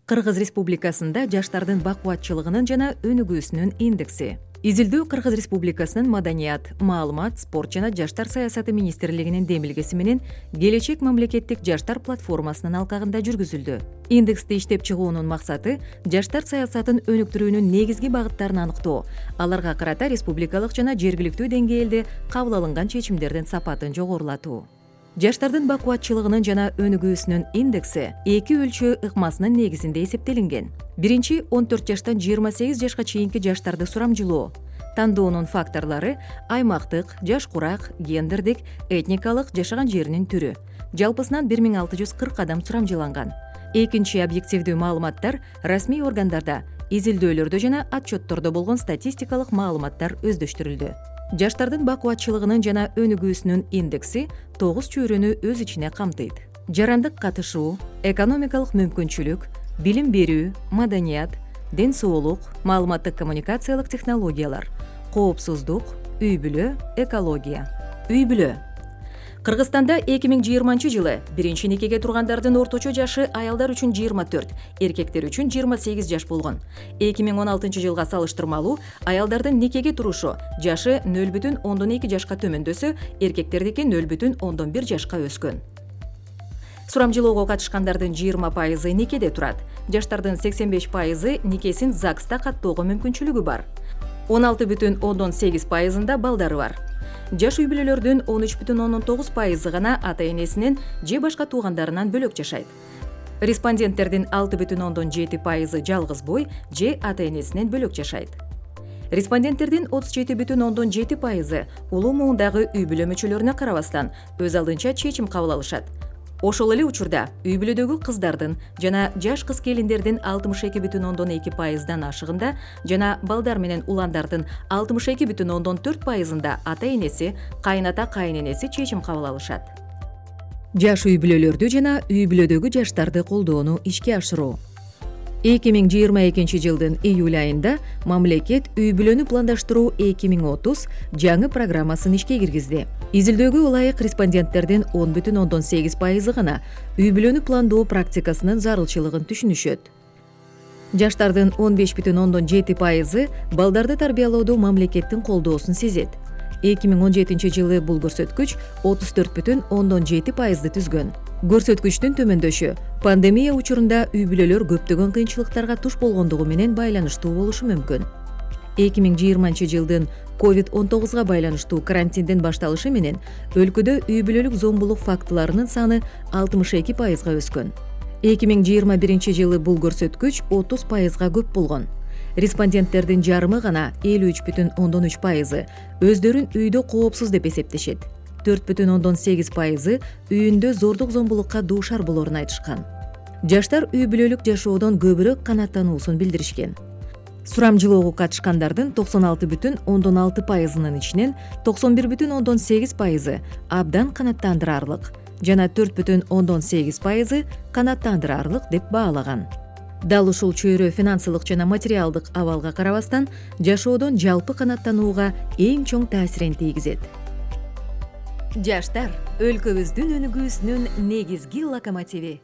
Кыргыз Республикасында жаштардын бакубатчылыгынын жана өнүгүүсүнүн индекси. Изилдөө Кыргыз Республикасынын Маданият, Маалымат, Спорт жана Жаштар саясаты министрлигинин демилгеси менен Келечек мамлекеттик жаштар платформасынын алкагында жүргүзүлдү. Индексти иштеп чыгуунун максаты жаштар саясатын өнүктүрүүнүн негизги багыттарын аныктоо, аларга карата республикалык жана жергиликтүү деңгээлде кабыл алынган чечимдердин сапатын жогорулатуу. Жаштардын бакубатчылыгынын жана өнүгүүсүнүн индекси 2 өлчөө ыкмасынын негизинде эсептелинген. Биринчи 14 жаштан 28 жашка чейинки жаштарды сурамжылоо. Тандоонун факторлору аймактык, жаш курак, гендердик, этникалык, жашаган жеринин түрү. Жалпысынан 1640 адам сурамжыланган. Экинчи объективдүү маалыматтар расмий органдарда, изилдөөлөрдө жана отчеттордо болгон статистикалык маалыматтар өздөштүрүлдү. Жаштардын бакубатчылыгынын жана өнүгүүсүнүн индекси 9 чөйрөнү өз ичине камтыйт. Жарандык катышуу, экономикалык мүмкүнчүлүк, билим берүү, маданият, ден соолук, маалыматтык коммуникациялык технологиялар, коопсуздук, үй-бүлө, экология. Үй-бүлө. Кыргызстанда 2020 жылы биринчи никеге тургандардын орточо жашы аялдар үчүн 24, эркектер үчүн 28 жаш болгон. 2016 жылга салыштырмалуу аялдардын никеге турушу жашы 0,2 жашка төмөндөсө, эркектердики 0,1 жашка өскөн. Сурамжылоого катышкандардын 20% никеде турат. Жаштардын 85% никесин ЗАГСта каттоого мүмкүнчүлүгү бар. 16,8% балдары бар. Жаш үй-бүлөлөрдүн 13,9% гана ата-энесинен же башка туугандарынан бөлөк жашайт. Респонденттердин 6,7% жалгыз бой же ата-энесинен бөлөк жашайт. Респонденттердин 37,7% улуу муундагы үй-бүлө мүчөлөрүнө карабастан өз алдынча чечим кабыл алышат. Ошол эле учурда үй-бүлөдөгү кыздардын жана жаш кыз келиндердин 62,2%дан ашыгында жана балдар менен уландардын 62,4%да ата-энеси, кайната кайненеси чечим кабыл алышат. Жаш үй-бүлөлөрдү жана үй-бүлөдөгү жаштарды колдоону ишке ашыруу. 2022 жылдын июль айында мамлекет үй-бүлөнү пландаштыруу 2030 жаңы программасын ишке киргизди. Изилдөөгө ылайык респонденттердин 10,8% гана үй-бүлөнү пландоо практикасынын зарылчылыгын түшүнүшөт. Жаштардын 15,7% балдарды тарбиялоодо мамлекеттин колдоосун сезет. 2017 жылы бул көрсөткүч 34,7%ды түзгөн. Көрсөткүчтүн төмөндөшү пандемия учурунда үй-бүлөлөр көптөгөн кыйынчылыктарга туш болгондугу менен байланыштуу болушу мүмкүн. 2020 жылдын COVID-19 байланыштуу карантиндин башталышы менен өлкөдө үй-бүлөлүк зомбулук фактыларынын саны 62%га өскөн. 2021 жылы бул көрсөткүч 30%га көп болгон. Респонденттердин жарымы гана 53,3% өздөрүн үйдө коопсуз деп эсептешет. 4,8% үйүндө зордук зомбулукка дуушар болорун айтышкан. Жаштар үй-бүлөлүк жашоодон көбүрөөк канааттануусун билдиришкен. Сурамжылоого катышкандардын 96,6%нын ичинен 91,8% абдан канааттандырарлык жана 4,8% канааттандырарлык деп баалаган. Дал ушул чөйрө финансылык жана материалдык абалга карабастан жашоодон жалпы канааттанууга эң чоң таасирин тийгизет. Жаштар өлкөбүздүн өнүгүүсүнүн негизги локомотиви.